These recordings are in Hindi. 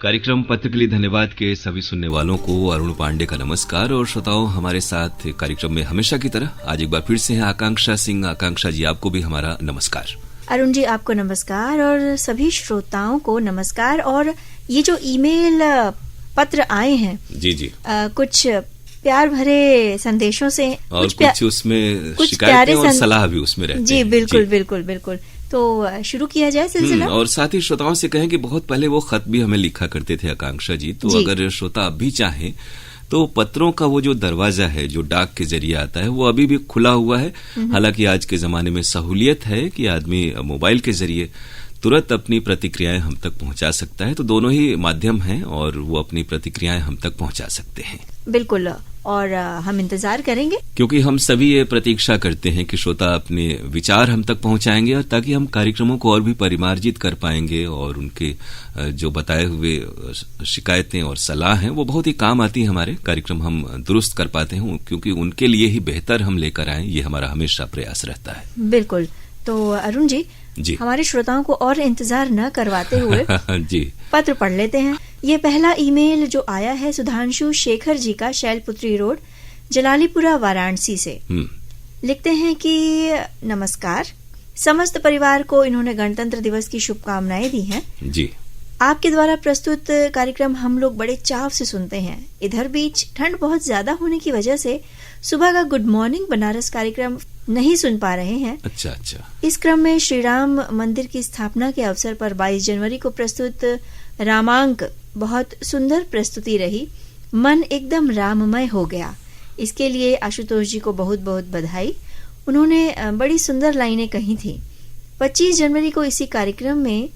कार्यक्रम पत्र के लिए धन्यवाद के सभी सुनने वालों को अरुण पांडे का नमस्कार। और श्रोताओं, हमारे साथ कार्यक्रम में हमेशा की तरह आज एक बार फिर से हैं आकांक्षा सिंह। आकांक्षा जी, आपको भी हमारा नमस्कार। अरुण जी, आपको नमस्कार और सभी श्रोताओं को नमस्कार। और ये जो ईमेल पत्र आए हैं जी कुछ प्यार भरे संदेशों से और कुछ उसमें शिकायतें और सलाह भी उसमें रहती जी हैं। बिल्कुल बिल्कुल बिल्कुल। तो शुरू किया जाए सिलसिला। और साथ ही श्रोताओं से कहें कि बहुत पहले वो खत भी हमें लिखा करते थे आकांक्षा जी, तो अगर श्रोता अब भी चाहें तो पत्रों का वो जो दरवाजा है जो डाक के जरिए आता है वो अभी भी खुला हुआ है। हालांकि आज के जमाने में सहूलियत है कि आदमी मोबाइल के जरिए तुरंत अपनी प्रतिक्रियाएं हम तक पहुंचा सकता है, तो दोनों ही माध्यम हैं और वो अपनी प्रतिक्रियाएं हम तक पहुंचा सकते हैं। बिल्कुल, और हम इंतजार करेंगे क्योंकि हम सभी ये प्रतीक्षा करते हैं कि श्रोता अपने विचार हम तक पहुंचाएंगे और ताकि हम कार्यक्रमों को और भी परिमार्जित कर पाएंगे और उनके जो बताए हुए शिकायतें और सलाह हैं वो बहुत ही काम आती है। हमारे कार्यक्रम हम दुरुस्त कर पाते हैं क्योंकि उनके लिए ही बेहतर हम लेकर आए, ये हमारा हमेशा प्रयास रहता है। बिल्कुल। तो अरुण जी, हमारे श्रोताओं को और इंतजार न करवाते हुए जी पत्र पढ़ लेते हैं। ये पहला ईमेल जो आया है सुधांशु शेखर जी का, शैलपुत्री रोड, जलालीपुरा, वाराणसी से। लिखते हैं कि नमस्कार, समस्त परिवार को इन्होंने गणतंत्र दिवस की शुभकामनाएं दी हैं जी। आपके द्वारा प्रस्तुत कार्यक्रम हम लोग बड़े चाव से सुनते हैं। इधर बीच ठंड बहुत ज्यादा होने की वजह से सुबह का गुड मॉर्निंग बनारस कार्यक्रम नहीं सुन पा रहे हैं। अच्छा। इस क्रम में श्री राम मंदिर की स्थापना के अवसर पर 22 जनवरी को प्रस्तुत रामांक बहुत सुंदर प्रस्तुति रही, मन एकदम राममय हो गया। इसके लिए आशुतोष जी को बहुत बहुत बधाई। उन्होंने बड़ी सुंदर लाइनें कही थी। 25 जनवरी को इसी कार्यक्रम में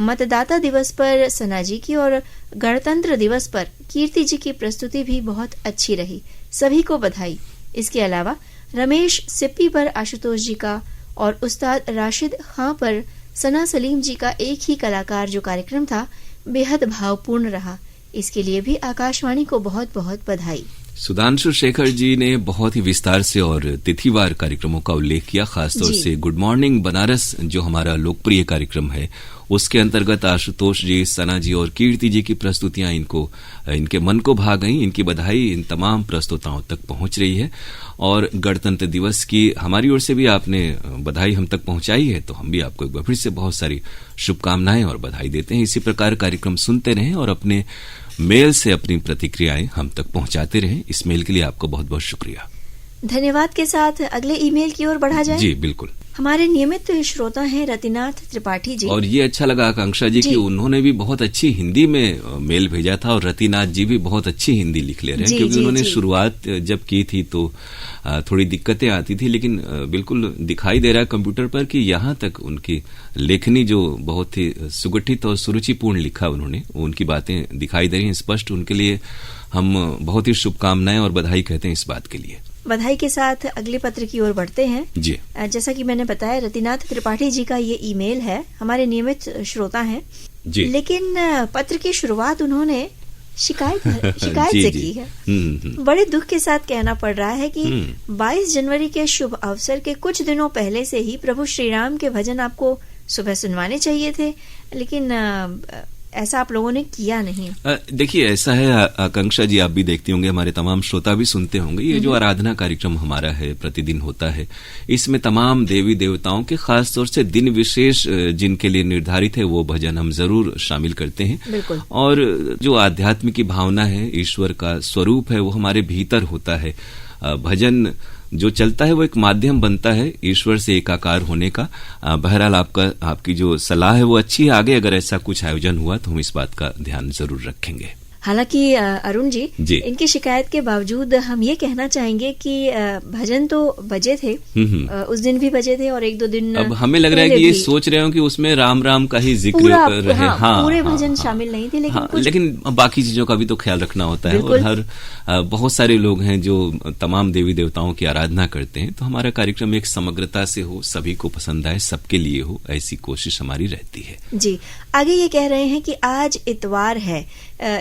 मतदाता दिवस पर सना जी की और गणतंत्र दिवस पर कीर्ति जी की प्रस्तुति भी बहुत अच्छी रही, सभी को बधाई। इसके अलावा रमेश सिप्पी पर आशुतोष जी का और उस्ताद राशिद खां पर सना सलीम जी का एक ही कलाकार जो कार्यक्रम था बेहद भावपूर्ण रहा। इसके लिए भी आकाशवाणी को बहुत बहुत बधाई। सुधांशु शेखर जी ने बहुत ही विस्तार से और तिथिवार कार्यक्रमों का उल्लेख किया, खासतौर से गुड मॉर्निंग बनारस जो हमारा लोकप्रिय कार्यक्रम है उसके अंतर्गत आशुतोष जी, सना जी और कीर्ति जी की प्रस्तुतियां इनके मन को भा गई। इनकी बधाई इन तमाम प्रस्तुताओं तक पहुंच रही है और गणतंत्र दिवस की हमारी ओर से भी आपने बधाई हम तक पहुंचाई है, तो हम भी आपको एक बार फिर से बहुत सारी शुभकामनाएं और बधाई देते हैं। इसी प्रकार कार्यक्रम सुनते रहें और अपने मेल से अपनी प्रतिक्रियाएं हम तक पहुंचाते रहें। इस मेल के लिए आपको बहुत बहुत शुक्रिया। धन्यवाद के साथ अगले ईमेल की ओर बढ़ा जाए। जी बिल्कुल। हमारे नियमित श्रोता हैं रतिनाथ त्रिपाठी जी, और ये अच्छा लगा आकांक्षा जी कि उन्होंने भी बहुत अच्छी हिंदी में मेल भेजा था और रतिनाथ जी भी बहुत अच्छी हिंदी लिख ले रहे हैं, क्योंकि उन्होंने शुरुआत जब की थी तो थोड़ी दिक्कतें आती थी, लेकिन बिल्कुल दिखाई दे रहा है कंप्यूटर पर कि यहाँ तक उनकी लेखनी जो बहुत ही सुगठित और सुरुचिपूर्ण लिखा उन्होंने, उनकी बातें दिखाई दे रही हैं स्पष्ट। उनके लिए हम बहुत ही शुभकामनाएं और बधाई कहते हैं इस बात के लिए। बधाई के साथ अगले पत्र की ओर बढ़ते हैं जी। जैसा कि मैंने बताया, रतिनाथ त्रिपाठी जी का ये ईमेल है, हमारे नियमित श्रोता हैं जी। लेकिन पत्र की शुरुआत उन्होंने शिकायत से की है। बड़े दुख के साथ कहना पड़ रहा है कि 22 जनवरी के शुभ अवसर के कुछ दिनों पहले से ही प्रभु श्री राम के भजन आपको सुबह सुनवाने चाहिए थे, लेकिन ऐसा आप लोगों ने किया नहीं। देखिए, ऐसा है आकांक्षा जी, आप भी देखती होंगे, हमारे तमाम श्रोता भी सुनते होंगे, ये जो आराधना कार्यक्रम हमारा है प्रतिदिन होता है, इसमें तमाम देवी देवताओं के खास तौर से दिन विशेष जिनके लिए निर्धारित है वो भजन हम जरूर शामिल करते हैं। और जो आध्यात्म की भावना है, ईश्वर का स्वरूप है, वो हमारे भीतर होता है। भजन जो चलता है वो एक माध्यम बनता है ईश्वर से एकाकार होने का। बहरहाल आपकी जो सलाह है वो अच्छी है। आगे अगर ऐसा कुछ आयोजन हुआ तो हम इस बात का ध्यान जरूर रखेंगे। हालांकि अरुण जी, इनकी शिकायत के बावजूद हम ये कहना चाहेंगे कि भजन तो बजे थे, उस दिन भी बजे थे और एक दो दिन अब हमें लग रहा है कि ये सोच रहे हो कि उसमें राम राम का ही जिक्र रहे। पूरे भजन शामिल नहीं थे, लेकिन बाकी चीजों का भी तो ख्याल रखना होता है। और बहुत सारे लोग हैं जो तमाम देवी देवताओं की आराधना करते हैं, तो हमारा कार्यक्रम एक समग्रता से हो, सभी को पसंद आए, सबके लिए हो, ऐसी कोशिश हमारी रहती है। जी। आगे ये कह रहे हैं कि आज इतवार है,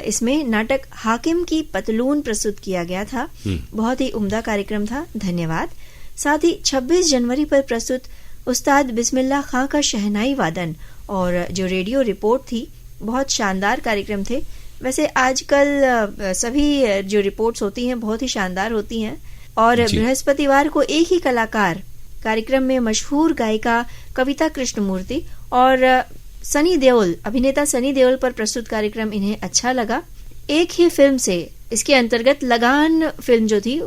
इसमें नाटक हाकिम की पतलून प्रस्तुत किया गया था, बहुत ही उम्दा कार्यक्रम था, धन्यवाद। साथ ही 26 जनवरी पर प्रस्तुत उस्ताद बिस्मिल्लाह खां का शहनाई वादन और जो रेडियो रिपोर्ट थी बहुत शानदार कार्यक्रम थे। वैसे आजकल सभी जो रिपोर्ट्स होती हैं बहुत ही शानदार होती हैं। और बृहस्पतिवार को एक ही कलाकार कार्यक्रम में मशहूर गायिका कविता कृष्णमूर्ति और सनी देओल, अभिनेता सनी देओल पर प्रस्तुत कार्यक्रम इन्हें अच्छा लगा। एक ही फिल्म से, इसके अंतर्गत लगान फिल्म जो थी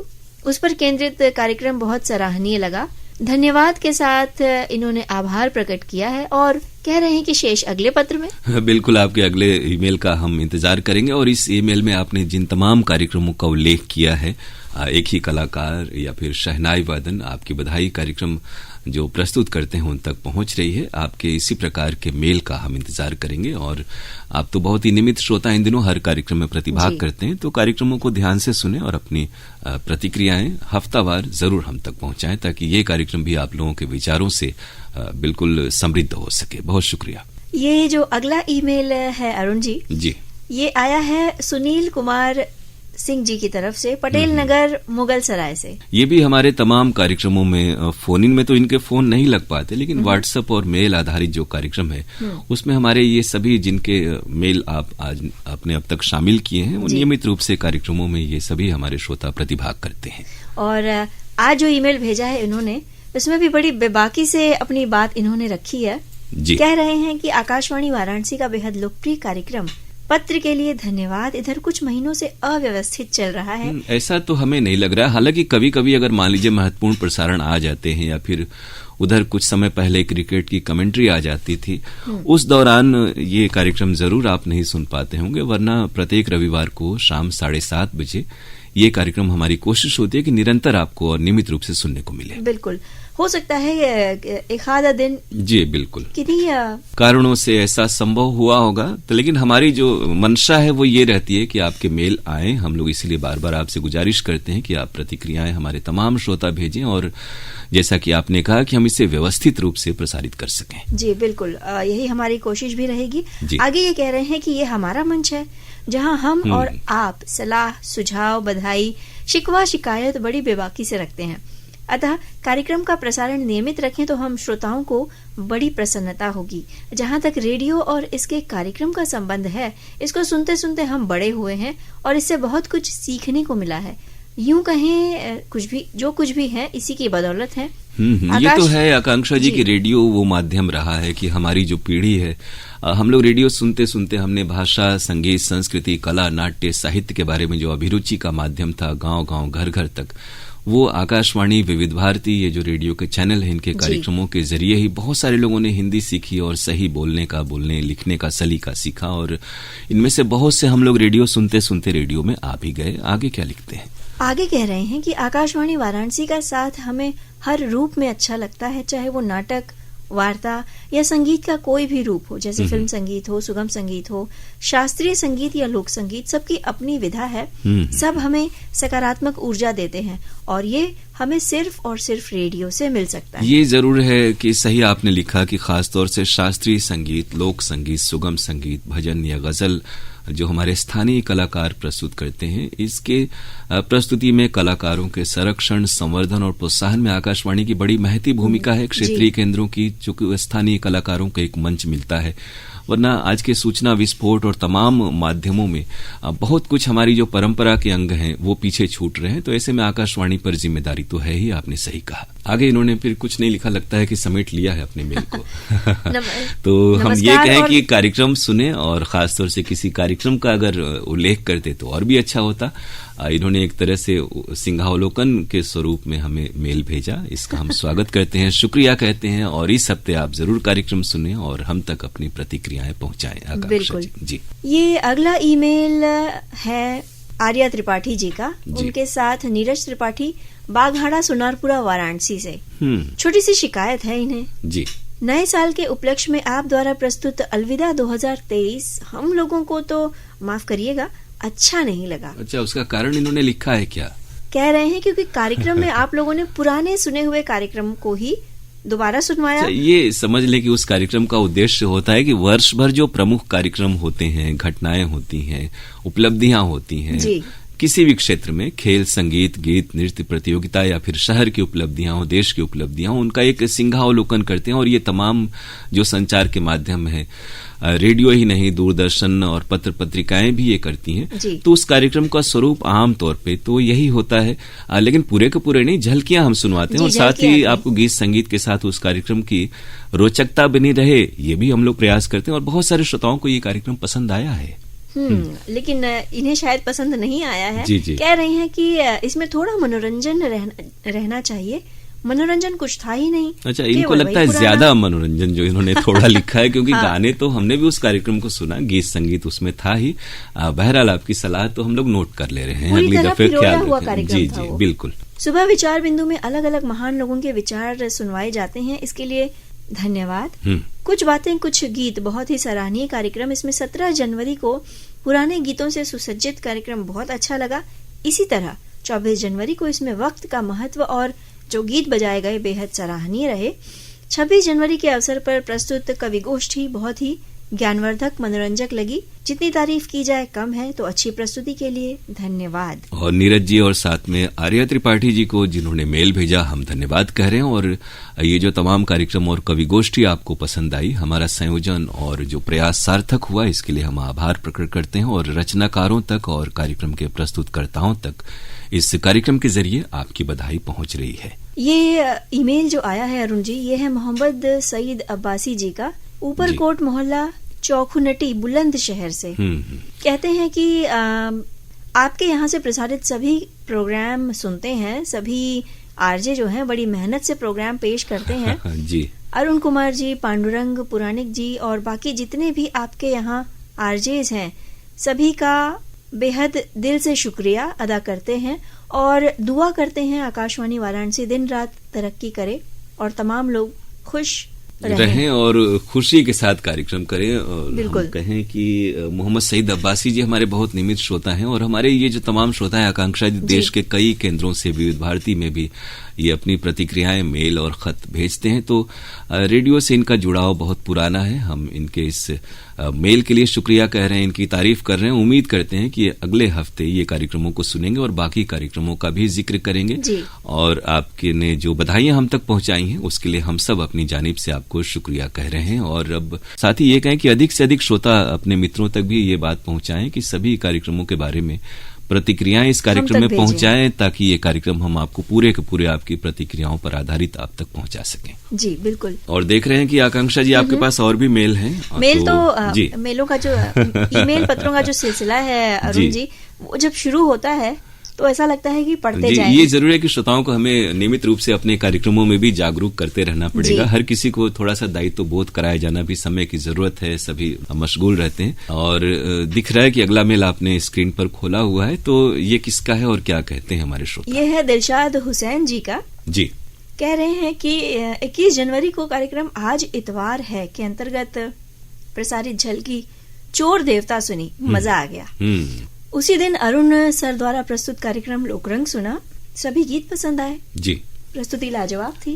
उस पर केंद्रित कार्यक्रम बहुत सराहनीय लगा। धन्यवाद के साथ इन्होंने आभार प्रकट किया है और कह रहे हैं कि शेष अगले पत्र में। बिल्कुल, आपके अगले ईमेल का हम इंतजार करेंगे। और इस ईमेल में आपने जिन तमाम कार्यक्रमों का उल्लेख किया है, एक ही कलाकार या फिर शहनाई वादन, आपकी बधाई कार्यक्रम जो प्रस्तुत करते हैं उन तक पहुंच रही है। आपके इसी प्रकार के मेल का हम इंतजार करेंगे। और आप तो बहुत ही नियमित श्रोता इन दिनों हर कार्यक्रम में प्रतिभाग करते हैं, तो कार्यक्रमों को ध्यान से सुने और अपनी प्रतिक्रियाएं हफ्तावार जरूर हम तक पहुंचाएं, ताकि ये कार्यक्रम भी आप लोगों के विचारों से बिल्कुल समृद्ध हो सके। बहुत शुक्रिया। ये जो अगला ईमेल है अरुण जी, ये आया है सुनील कुमार सिंह जी की तरफ से, पटेल नगर मुगल सराय से। ये भी हमारे तमाम कार्यक्रमों में, फोन इन में तो इनके फोन नहीं लग पाते, लेकिन व्हाट्सएप और मेल आधारित जो कार्यक्रम है उसमें हमारे ये सभी जिनके मेल आप आज आपने अब तक शामिल किए हैं, वो नियमित रूप से कार्यक्रमों में ये सभी हमारे श्रोता प्रतिभाग करते हैं। और आज जो ईमेल भेजा है इन्होंने, उसमें भी बड़ी बेबाकी से अपनी बात इन्होंने रखी है। कह रहे हैं कि आकाशवाणी वाराणसी का बेहद लोकप्रिय कार्यक्रम, पत्र के लिए धन्यवाद। इधर कुछ महीनों से अव्यवस्थित चल रहा है। ऐसा तो हमें नहीं लग रहा। हालांकि कभी कभी अगर मान लीजिए महत्वपूर्ण प्रसारण आ जाते हैं या फिर उधर कुछ समय पहले क्रिकेट की कमेंट्री आ जाती थी, उस दौरान ये कार्यक्रम जरूर आप नहीं सुन पाते होंगे, वरना प्रत्येक रविवार को शाम 7:30 बजे ये कार्यक्रम हमारी कोशिश होती है कि निरंतर आपको और नियमित रूप से सुनने को मिले। बिल्कुल, हो सकता है एक आधा दिन जी बिल्कुल किन्हीं कारणों से ऐसा संभव हुआ होगा, तो लेकिन हमारी जो मंशा है वो ये रहती है कि आपके मेल आए। हम लोग इसीलिए बार बार आपसे गुजारिश करते हैं कि आप प्रतिक्रियाएं हमारे तमाम श्रोता भेजें, और जैसा कि आपने कहा कि हम इसे व्यवस्थित रूप से प्रसारित कर सकें। जी बिल्कुल, यही हमारी कोशिश भी रहेगी। आगे ये कह रहे हैं कि ये हमारा मंच है जहां हम और आप सलाह, सुझाव, बधाई, शिकवा, शिकायत बड़ी बेबाकी से रखते हैं। अतः कार्यक्रम का प्रसारण नियमित रखें तो हम श्रोताओं को बड़ी प्रसन्नता होगी। जहां तक रेडियो और इसके कार्यक्रम का संबंध है, इसको सुनते सुनते हम बड़े हुए हैं और इससे बहुत कुछ सीखने को मिला है। यूं कहें जो कुछ भी है इसी की बदौलत है। ये तो है आकांक्षा जी कि रेडियो वो माध्यम रहा है कि हमारी जो पीढ़ी है, हम लोग रेडियो सुनते सुनते हमने भाषा, संगीत, संस्कृति, कला, नाट्य, साहित्य के बारे में जो अभिरुचि का माध्यम था, गांव गांव घर घर तक, वो आकाशवाणी, विविध भारती, ये जो रेडियो के चैनल हैं, इनके कार्यक्रमों के जरिए ही बहुत सारे लोगों ने हिंदी सीखी और सही बोलने लिखने का सलीका सीखा। और इनमें से बहुत से हम लोग रेडियो सुनते सुनते रेडियो में आ भी गए। आगे क्या लिखते हैं? आगे कह रहे हैं कि आकाशवाणी वाराणसी का साथ हमें हर रूप में अच्छा लगता है, चाहे वो नाटक, वार्ता या संगीत का कोई भी रूप हो, जैसे फिल्म संगीत हो, सुगम संगीत हो, शास्त्रीय संगीत या लोक संगीत, सबकी अपनी विधा है। सब हमें सकारात्मक ऊर्जा देते हैं और ये हमें सिर्फ और सिर्फ रेडियो से मिल सकता है। ये जरूर है कि सही आपने लिखा कि खासतौर से शास्त्रीय संगीत, लोक संगीत, सुगम संगीत, भजन या गजल जो हमारे स्थानीय कलाकार प्रस्तुत करते हैं, इसके प्रस्तुति में कलाकारों के संरक्षण, संवर्धन और प्रोत्साहन में आकाशवाणी की बड़ी महती भूमिका है। क्षेत्रीय केंद्रों की जो स्थानीय कलाकारों को एक मंच मिलता है, वरना आज के सूचना विस्फोट और तमाम माध्यमों में बहुत कुछ हमारी जो परंपरा के अंग हैं वो पीछे छूट रहे हैं। तो ऐसे में आकाशवाणी पर जिम्मेदारी तो है ही, आपने सही कहा। आगे इन्होंने फिर कुछ नहीं लिखा, लगता है कि समेट लिया है अपने मेल को। तो हम ये कहें कि कार्यक्रम सुने और खासतौर से किसी कार्यक्रम का अगर उल्लेख करते तो और भी अच्छा होता। इन्होंने एक तरह से सिंहावलोकन के स्वरूप में हमें मेल भेजा, इसका हम स्वागत करते हैं, शुक्रिया कहते हैं। और इस हफ्ते आप जरूर कार्यक्रम सुने और हम तक अपनी प्रतिक्रियाएं पहुंचाएं। बिल्कुल जी। ये अगला ईमेल है आर्या त्रिपाठी जी का, उनके साथ नीरज त्रिपाठी, बाघहाड़ा, सुनारपुरा, वाराणसी से। छोटी सी शिकायत है इन्हें जी। नए साल के उपलक्ष्य में आप द्वारा प्रस्तुत अलविदा 2023 हम लोगों को तो माफ करिएगा अच्छा नहीं लगा। अच्छा, उसका कारण इन्होंने लिखा है क्या? कह रहे हैं क्योंकि कार्यक्रम में आप लोगों ने पुराने सुने हुए कार्यक्रम को ही दोबारा सुनवाया। ये समझ ले कि उस कार्यक्रम का उद्देश्य होता है कि वर्ष भर जो प्रमुख कार्यक्रम होते हैं, घटनाएं होती हैं, उपलब्धियां होती हैं, किसी भी क्षेत्र में, खेल, संगीत, गीत, नृत्य प्रतियोगिता या फिर शहर की उपलब्धियां हो, देश की उपलब्धियां हो, उनका एक सिंहावलोकन करते हैं। और ये तमाम जो संचार के माध्यम है, रेडियो ही नहीं, दूरदर्शन और पत्र पत्रिकाएं भी ये करती हैं। तो उस कार्यक्रम का स्वरूप आम तौर पे तो यही होता है, लेकिन पूरे के पूरे नहीं, झलकियां हम सुनवाते हैं और साथ ही आपको गीत संगीत के साथ उस कार्यक्रम की रोचकता बनी रहे, ये भी हम लोग प्रयास करते हैं। और बहुत सारे श्रोताओं को ये कार्यक्रम पसंद आया है। लेकिन इन्हें शायद पसंद नहीं आया है। जी। कह रहे हैं कि इसमें थोड़ा मनोरंजन रहना चाहिए। मनोरंजन कुछ था ही नहीं। अच्छा, इनको लगता है ज्यादा मनोरंजन जो इन्होंने थोड़ा लिखा है, क्योंकि गाने तो हमने भी उस कार्यक्रम को सुना, गीत संगीत उसमें था ही। बहरहाल आपकी सलाह तो हम लोग नोट कर ले रहे हैं, अगली दफे ख्याल रखें। जी, बिल्कुल। सुबह विचार बिंदु में अलग अलग महान लोगों के विचार सुनवाए जाते हैं, इसके लिए धन्यवाद। कुछ बातें, कुछ गीत, बहुत ही सराहनीय कार्यक्रम। इसमें 17 जनवरी को पुराने गीतों से सुसज्जित कार्यक्रम बहुत अच्छा लगा। इसी तरह 24 जनवरी को इसमें वक्त का महत्व और जो गीत बजाए गए बेहद सराहनीय रहे। 26 जनवरी के अवसर पर प्रस्तुत कवि गोष्ठी बहुत ही ज्ञानवर्धक, मनोरंजक लगी। जितनी तारीफ की जाए कम है, तो अच्छी प्रस्तुति के लिए धन्यवाद। और नीरज जी और साथ में आर्या त्रिपाठी जी को जिन्होंने मेल भेजा, हम धन्यवाद कह रहे हैं। और ये जो तमाम कार्यक्रम और कवि गोष्ठी आपको पसंद आई, हमारा संयोजन और जो प्रयास सार्थक हुआ, इसके लिए हम आभार प्रकट करते हैं। और रचनाकारों तक और कार्यक्रम के प्रस्तुतकर्ताओं तक इस कार्यक्रम के जरिए आपकी बधाई पहुंच रही है। ये ईमेल जो आया है अरुण जी, ये है मोहम्मद सईद अब्बासी जी का, ऊपरकोट मोहल्ला, चौखुनटी, बुलंदशहर से। कहते हैं कि आपके यहाँ से प्रसारित सभी प्रोग्राम सुनते हैं। सभी आरजे जो हैं बड़ी मेहनत से प्रोग्राम पेश करते हैं। जी। अरुण कुमार जी, पांडुरंग पुराणिक जी और बाकी जितने भी आपके यहाँ आरजेज हैं, सभी का बेहद दिल से शुक्रिया अदा करते हैं और दुआ करते हैं आकाशवाणी वाराणसी दिन रात तरक्की करे और तमाम लोग खुश रहें और खुशी के साथ कार्यक्रम करें। और हम कहें कि मोहम्मद सईद अब्बासी जी हमारे बहुत नियमित श्रोता हैं और हमारे ये जो तमाम श्रोता हैं, आकांक्षा जी, देश के कई केंद्रों से, विविध भारती में भी ये अपनी प्रतिक्रियाएं, मेल और खत भेजते हैं। तो रेडियो से इनका जुड़ाव बहुत पुराना है। हम इनके इस मेल के लिए शुक्रिया कह रहे हैं, इनकी तारीफ कर रहे हैं। उम्मीद करते हैं कि अगले हफ्ते ये कार्यक्रमों को सुनेंगे और बाकी कार्यक्रमों का भी जिक्र करेंगे। और आपके ने जो बधाइयां हम तक पहुंचाई हैं, उसके लिए हम सब अपनी जानिब से आपको शुक्रिया कह रहे हैं। और अब साथ ही ये कहें कि अधिक से अधिक श्रोता अपने मित्रों तक भी ये बात पहुंचाएं कि सभी कार्यक्रमों के बारे में प्रतिक्रियाएं इस कार्यक्रम में पहुंचाएं, ताकि ये कार्यक्रम हम आपको पूरे के पूरे आपकी प्रतिक्रियाओं पर आधारित आप तक पहुंचा सकें। जी बिल्कुल। और देख रहे हैं कि आकांक्षा जी आपके पास और भी मेल हैं। मेल तो मेलों का जो ईमेल पत्रों का जो सिलसिला है अरुण जी, वो जब शुरू होता है तो ऐसा लगता है कि पढ़ते जाएं। ये जरूरी है कि श्रोताओं को हमें नियमित रूप से अपने कार्यक्रमों में भी जागरूक करते रहना पड़ेगा। हर किसी को थोड़ा सा दायित्व बोध कराया जाना भी समय की जरूरत है, सभी मशगूल रहते हैं। और दिख रहा है कि अगला मेल आपने स्क्रीन पर खोला हुआ है, तो ये किसका है और क्या कहते हैं हमारे श्रोता? ये है दिलशाद हुसैन जी का। जी। कह रहे हैं कि 21 जनवरी को कार्यक्रम आज इतवार है के अंतर्गत प्रसारित झलकी चोर देवता सुनी, मजा आ गया। उसी दिन अरुण सर द्वारा प्रस्तुत कार्यक्रम लोकरंग सुना, सभी गीत पसंद आए। जी। प्रस्तुति लाजवाब थी।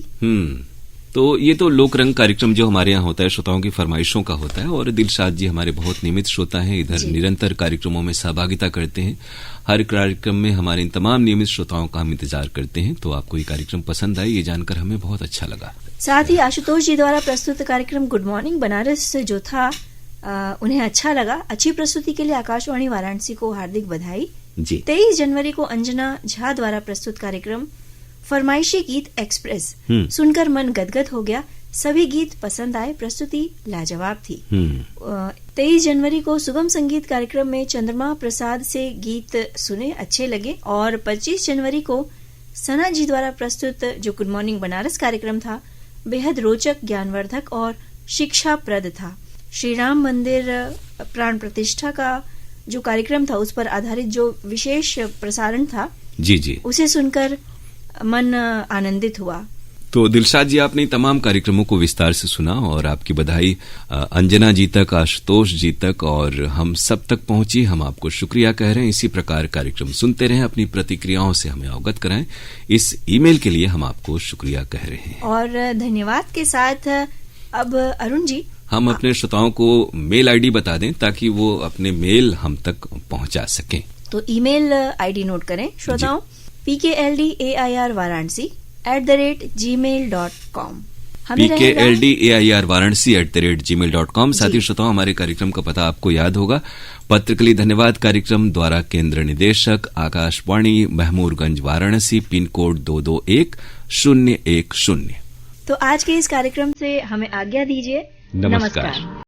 तो ये तो लोकरंग कार्यक्रम जो हमारे यहाँ होता है, श्रोताओं की फरमाइशों का होता है। और दिलशाद जी हमारे बहुत नियमित श्रोता हैं, इधर निरंतर कार्यक्रमों में सहभागिता करते हैं। हर कार्यक्रम में हमारे इन तमाम नियमित श्रोताओं का हम इंतजार करते हैं। तो आपको ये कार्यक्रम पसंद आए, ये जानकर हमें बहुत अच्छा लगा। साथ ही आशुतोष जी द्वारा प्रस्तुत कार्यक्रम गुड मॉर्निंग बनारस जो था, उन्हें अच्छा लगा। अच्छी प्रस्तुति के लिए आकाशवाणी वाराणसी को हार्दिक बधाई। 23 जनवरी को अंजना झा द्वारा प्रस्तुत कार्यक्रम फरमाइशी गीत एक्सप्रेस सुनकर मन गदगद हो गया, सभी गीत पसंद आए, प्रस्तुति लाजवाब थी। 23 जनवरी को सुगम संगीत कार्यक्रम में चंद्रमा प्रसाद से गीत सुने, अच्छे लगे। और 25 जनवरी को सना जी द्वारा प्रस्तुत जो गुड मॉर्निंग बनारस कार्यक्रम था, बेहद रोचक, ज्ञानवर्धक और शिक्षाप्रद था। श्री राम मंदिर प्राण प्रतिष्ठा का जो कार्यक्रम था, उस पर आधारित जो विशेष प्रसारण था, जी, उसे सुनकर मन आनंदित हुआ। तो दिलशाद जी, आपने तमाम कार्यक्रमों को विस्तार से सुना और आपकी बधाई अंजना जी तक, आशुतोष जी तक और हम सब तक पहुंची। हम आपको शुक्रिया कह रहे हैं। इसी प्रकार कार्यक्रम सुनते रहें, अपनी प्रतिक्रियाओं से हमें अवगत कराएं। इस ईमेल के लिए हम आपको शुक्रिया कह रहे हैं। और धन्यवाद के साथ अब अरुण जी, हम अपने श्रोताओं को मेल आईडी बता दें ताकि वो अपने मेल हम तक पहुंचा सकें। तो ईमेल आईडी नोट करें श्रोताओं, pkldairvaranasi@gmail.com। pkldairvaranasi@gmail.com। साथ ही श्रोताओं, हमारे कार्यक्रम का पता आपको याद होगा। पत्र के लिए धन्यवाद कार्यक्रम द्वारा केंद्र निदेशक आकाशवाणी महमूरगंज वाराणसी, पिन कोड 221010। तो आज के इस कार्यक्रम से हमें आज्ञा दीजिए। नमस्कार।